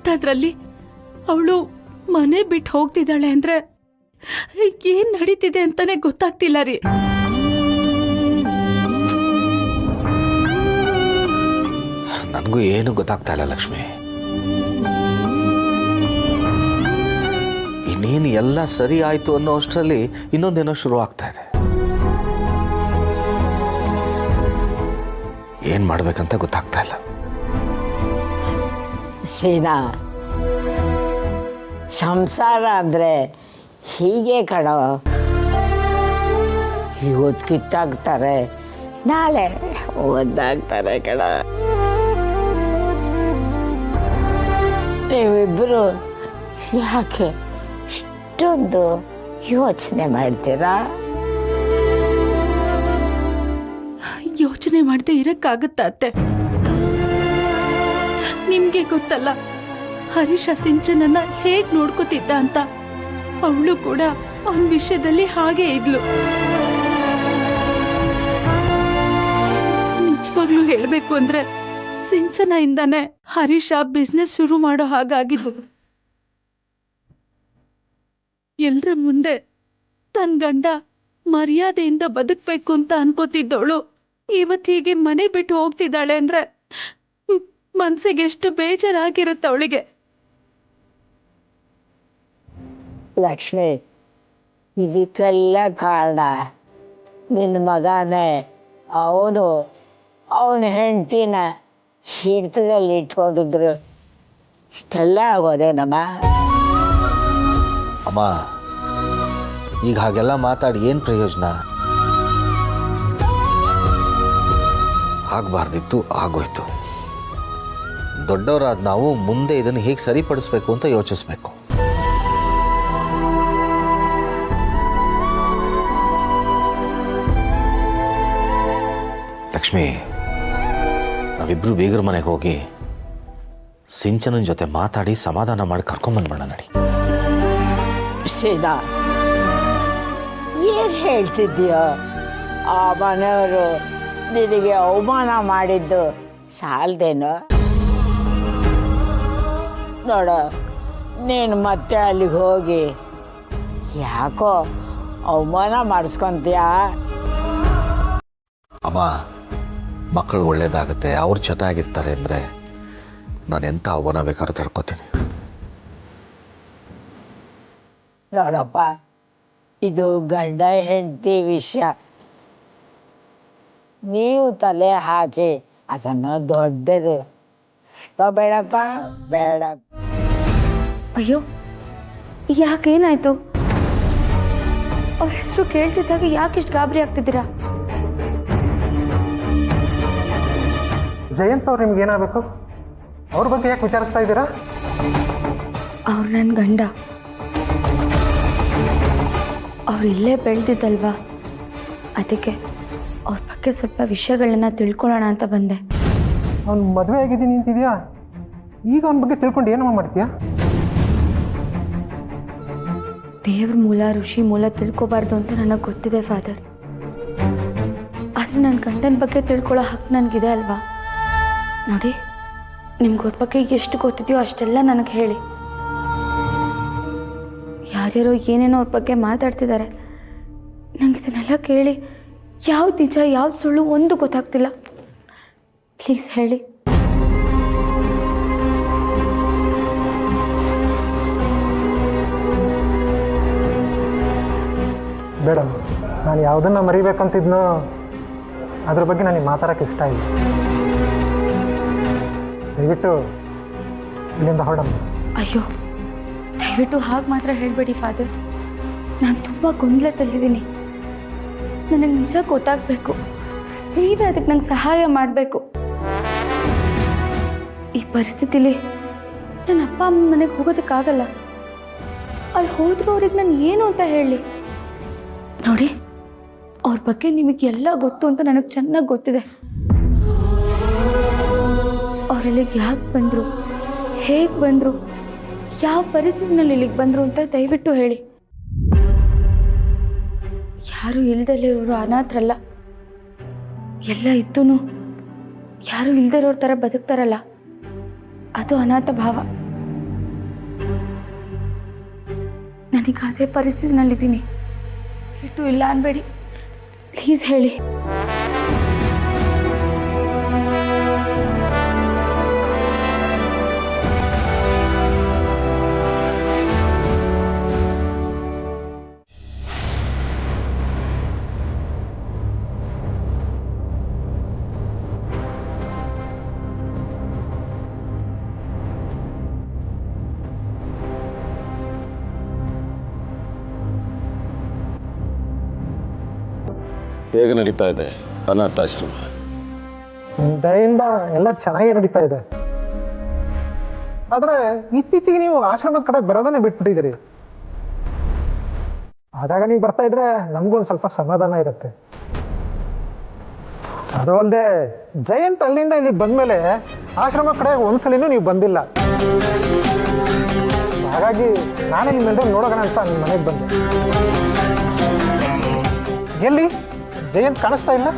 ಅಂಥದ್ರಲ್ಲಿ ಅವಳು ಮನೆ ಬಿಟ್ಟು ಹೋಗ್ತಿದ್ದಾಳೆ ಅಂದ್ರೆ ಏನ್ ನಡೀತಿದೆ ಅಂತಾನೆ ಗೊತ್ತಾಗ್ತಿಲ್ಲ ರೀ. ನನಗೂ ಏನು ಗೊತ್ತಾಗ್ತಾ ಇಲ್ಲ ಲಕ್ಷ್ಮಿ. ಇನ್ನೇನು ಎಲ್ಲ ಸರಿ ಆಯ್ತು ಅನ್ನೋ ಅಷ್ಟರಲ್ಲಿ ಇನ್ನೊಂದೇನೋ ಶುರು ಆಗ್ತಾ ಇದೆ. ಏನ್ ಮಾಡ್ಬೇಕಂತ ಗೊತ್ತಾಗ್ತಾ ಇಲ್ಲ. ಸೀನಾ, ಸಂಸಾರ ಅಂದ್ರೆ ಹೀಗೆ ಕಣೋ. ಇವತ್ತು ಕಿತ್ತಾಗ್ತಾರೆ, ನಾಳೆ ಒಂದಾಗ್ತಾರೆ ಕಣ. ನೀವಿಬ್ಬರು ಯಾಕೆ ಇಷ್ಟೊಂದು ಯೋಚನೆ ಮಾಡ್ತೀರಾ? ಯೋಚನೆ ಮಾಡದೆ ಇರಕ್ಕಾಗತ್ತ ಅತ್ತೆ? ನಿಮ್ಗೆ ಗೊತ್ತಲ್ಲ ಹರೀಶ ಸಿಂಚನನ್ನ ಹೇಗ್ ನೋಡ್ಕೋತಿದ್ದ ಅಂತ. ಅವಳು ಕೂಡ ಅವನ ವಿಷಯದಲ್ಲಿ ಹಾಗೆ ಇದ್ಲು. ನಿಜವಾಗ್ಲೂ ಹೇಳ್ಬೇಕು ಅಂದ್ರೆ ಸಿಂಚನ ಇಂದಾನೆ ಹರೀಶ ಬಿಸ್ನೆಸ್ ಶುರು ಮಾಡೋ ಹಾಗಾಗಿದ್ವು. ಎಲ್ರ ಮುಂದೆ ತನ್ ಗಂಡ ಮರ್ಯಾದೆಯಿಂದ ಬದುಕ್ಬೇಕು ಅಂತ ಅನ್ಕೋತಿದ್ದವಳು ಇವತ್ತು ಹೀಗೆ ಮನೆ ಬಿಟ್ಟು ಹೋಗ್ತಿದ್ದಾಳೆ ಅಂದ್ರೆ ಮನ್ಸಿಗೆ ಎಷ್ಟು ಬೇಜಾರಾಗಿರುತ್ತೆ ಅವಳಿಗೆ. ಲಕ್ಷ್ಮಿ, ಇದಕ್ಕೆಲ್ಲ ಕಾರಣ ನಿನ್ನ ಮಗನೇ. ಅವನ ಹೆಂಡತಿನ ಹಿಡಿತದಲ್ಲಿ ಇಟ್ಕೊಂಡಿದ್ರು ಇಷ್ಟೆಲ್ಲ ಆಗೋದೇನಮ್ಮ? ಅಮ್ಮ, ಈಗ ಹಾಗೆಲ್ಲ ಮಾತಾಡಿ ಏನು ಪ್ರಯೋಜನ? ಆಗಬಾರ್ದಿತ್ತು, ಆಗೋಯ್ತು. ದೊಡ್ಡವರಾದ ನಾವು ಮುಂದೆ ಇದನ್ನು ಹೇಗೆ ಸರಿಪಡಿಸ್ಬೇಕು ಅಂತ ಯೋಚಿಸ್ಬೇಕು. ಲಕ್ಷ್ಮಿ, ನಾವಿಬ್ರು ಬೀಗರ ಮನೆಗೆ ಹೋಗಿ ಸಿಂಚನನ್ ಜೊತೆ ಮಾತಾಡಿ ಸಮಾಧಾನ ಮಾಡಿ ಕರ್ಕೊಂಡ್ಬಂದ್ಬಿಡೋಣ ನಡಿ. ಸೀನಾ, ಏನ್ ಹೇಳ್ತಿದ್ದೀಯೋ? ಆ ಮನೆಯವರು ನಿನಗೆ ಅವಮಾನ ಮಾಡಿದ್ದು ಸಾಲದೇನೋ? ನೋಡು, ನೀನು ಮತ್ತೆ ಅಲ್ಲಿಗೆ ಹೋಗಿ ಯಾಕೋ ಅವಮಾನ ಮಾಡಿಸ್ಕೊಂತೀಯ? ಅಮ್ಮ, ಮಕ್ಕಳು ಒಳ್ಳೇದಾಗುತ್ತೆ, ಅವ್ರು ಚೆನ್ನಾಗಿರ್ತಾರೆ ಅಂದರೆ ನಾನು ಎಂಥ ಅವಮಾನ ಬೇಕಾದ್ರೂ ತಡ್ಕೋತೀನಿ. ನೋಡಪ್ಪ, ಇದು ಗಂಡ ಹೆಂಡತಿ ವಿಷಯ. ನೀವು ತಲೆ ಹಾಕಿ ಅದನ್ನು ದೊಡ್ಡದು ಬೇಡಪ್ಪ, ಬೇಡ. ಅಯ್ಯೋ, ಯಾಕೇನಾಯ್ತು? ಅವ್ರ ಹೆಸರು ಕೇಳ್ತಿದ್ದಾಗ ಯಾಕಿಷ್ಟು ಗಾಬರಿ ಆಗ್ತಿದ್ದೀರಾ? ಜಯಂತ್ ಅವ್ರು ನಿಮ್ಗೆ ಏನಾಗಬೇಕು? ಅವ್ರ ಬಗ್ಗೆ ಯಾಕೆ ವಿಚಾರಿಸ್ತಾ ಇದ್ದೀರಾ? ಅವ್ರು ನನ್ನ ಗಂಡ. ಅವ್ರು ಇಲ್ಲೇ ಬೆಳೆದಿದ್ದಲ್ವಾ, ಅದಕ್ಕೆ ಅವ್ರ ಬಗ್ಗೆ ಸ್ವಲ್ಪ ವಿಷಯಗಳನ್ನ ತಿಳ್ಕೊಳ್ಳೋಣ ಅಂತ ಬಂದೆ. ಅವ್ನು ಮದುವೆ ಆಗಿದ್ದೀನಿ ಅಂತಿದ್ಯಾ? ಈಗ ಅವನ ಬಗ್ಗೆ ತಿಳ್ಕೊಂಡು ಏನಮ್ಮ ಮಾಡ್ತೀಯಾ? ದೇವ್ರ ಮೂಲ ಋಷಿ ಮೂಲ ತಿಳ್ಕೊಬಾರ್ದು ಅಂತ ನನಗೆ ಗೊತ್ತಿದೆ ಫಾದರ್. ಆದರೆ ನನ್ನ ಗಂಡನ ಬಗ್ಗೆ ತಿಳ್ಕೊಳ್ಳೋ ಹಕ್ಕು ನನಗಿದೆ ಅಲ್ವಾ? ನೋಡಿ, ನಿಮ್ಗೆ ಅವ್ರ ಬಗ್ಗೆ ಎಷ್ಟು ಗೊತ್ತಿದೆಯೋ ಅಷ್ಟೆಲ್ಲ ನನಗೆ ಹೇಳಿ. ಯಾರ್ಯಾರೋ ಏನೇನೋ ಅವ್ರ ಬಗ್ಗೆ ಮಾತಾಡ್ತಿದ್ದಾರೆ. ನಂಗೆ ಇದನ್ನೆಲ್ಲ ಕೇಳಿ ಯಾವ್ದು ನಿಜ ಯಾವ್ದು ಸುಳ್ಳು ಒಂದು ಗೊತ್ತಾಗ್ತಿಲ್ಲ. ಪ್ಲೀಸ್ ಹೇಳಿ. ಬೇಡ, ನಾನು ಯಾವುದನ್ನು ಮರಿಬೇಕಂತಿದ್ನೋ ಅದ್ರ ಬಗ್ಗೆ ನನಗೆ ಮಾತಾಡೋಕ್ಕೆ ಇಷ್ಟ ಇಲ್ಲ. ದಯವಿಟ್ಟು ಇಲ್ಲಿಂದ ಹೊರಡಮ್ಮ. ಅಯ್ಯೋ, ದಯವಿಟ್ಟು ಹಾಗೆ ಮಾತ್ರ ಹೇಳಬೇಡಿ ಫಾದರ್. ನಾನು ತುಂಬ ಗೊಂದಲದಲ್ಲಿದ್ದೀನಿ. ನನಗೆ ನಿಜ ಗೊತ್ತಾಗಬೇಕು. ನೀವೇ ಅದಕ್ಕೆ ನಂಗೆ ಸಹಾಯ ಮಾಡಬೇಕು. ಈ ಪರಿಸ್ಥಿತಿಲಿ ನನ್ನ ಅಪ್ಪ ಅಮ್ಮ ಮನೆಗೆ ಹೋಗೋದಕ್ಕಾಗಲ್ಲ. ಅಲ್ಲಿ ಹೋದ್ರೂ ಅವ್ರಿಗೆ ನಾನು ಏನು ಅಂತ ಹೇಳಿ. ನೋಡಿ, ಅವ್ರ ಬಗ್ಗೆ ನಿಮಗೆ ಎಲ್ಲ ಗೊತ್ತು ಅಂತ ನನಗೆ ಚೆನ್ನಾಗಿ ಗೊತ್ತಿದೆ. ಅವರೆಲ್ಲಿಗೆ ಯಾಕೆ ಬಂದರು, ಹೇಗೆ ಬಂದರು, ಯಾವ ಪರಿಸ್ಥಿತಿನಲ್ಲಿ ಇಲ್ಲಿಗೆ ಬಂದರು ಅಂತ ದಯವಿಟ್ಟು ಹೇಳಿ. ಯಾರು ಇಲ್ದಲ್ಲಿರೋರು ಅನಾಥರಲ್ಲ. ಎಲ್ಲ ಇದ್ದೂ ಯಾರು ಇಲ್ದಿರೋರ ಥರ ಬದುಕ್ತಾರಲ್ಲ, ಅದು ಅನಾಥ ಭಾವ. ನನಗೆ ಅದೇ ಪರಿಸ್ಥಿತಿನಲ್ಲಿದ್ದೀನಿ. ಇಟ್ಟು ಇಲ್ಲ ಅನ್ಬೇಡಿ, ಪ್ಲೀಸ್ ಹೇಳಿ. ಹೇಗೆ ನಡೀತಾ ಇದೆ ಅನಾಥಾಶ್ರಮ? ದಯೆಯಿಂದ ಎಲ್ಲ ಚೆನ್ನಾಗಿ ನಡೀತಾ ಇದೆ. ಆದ್ರೆ ಇತ್ತೀಚೆಗೆ ನೀವು ಆಶ್ರಮದ ಕಡೆ ಬರೋದನ್ನೇ ಬಿಟ್ಬಿಟ್ಟಿದ್ದೀರಿ. ಆದಾಗ ನೀವು ಬರ್ತಾ ಇದ್ರೆ ನಮಗೊಂದು ಸ್ವಲ್ಪ ಸಮಾಧಾನ ಇರುತ್ತೆ. ಅದು ಅಲ್ಲದೆ ಜಯಂತ್ ಅಲ್ಲಿಂದ ಇಲ್ಲಿ ಬಂದ್ಮೇಲೆ ಆಶ್ರಮ ಕಡೆ ಒಂದ್ಸಲಿನೂ ನೀವು ಬಂದಿಲ್ಲ. ಹಾಗಾಗಿ ನಾನೇ ನಿಮ್ಮೆಲ್ಲರೂ ನೋಡೋಣ ಅಂತ ನಿಮ್ಮ ಮನೆಗೆ ಬಂದೆ. ಎಲ್ಲಿ ಜಯಂತ್ ಕಾಣಿಸ್ತಾ ಇಲ್ಲ?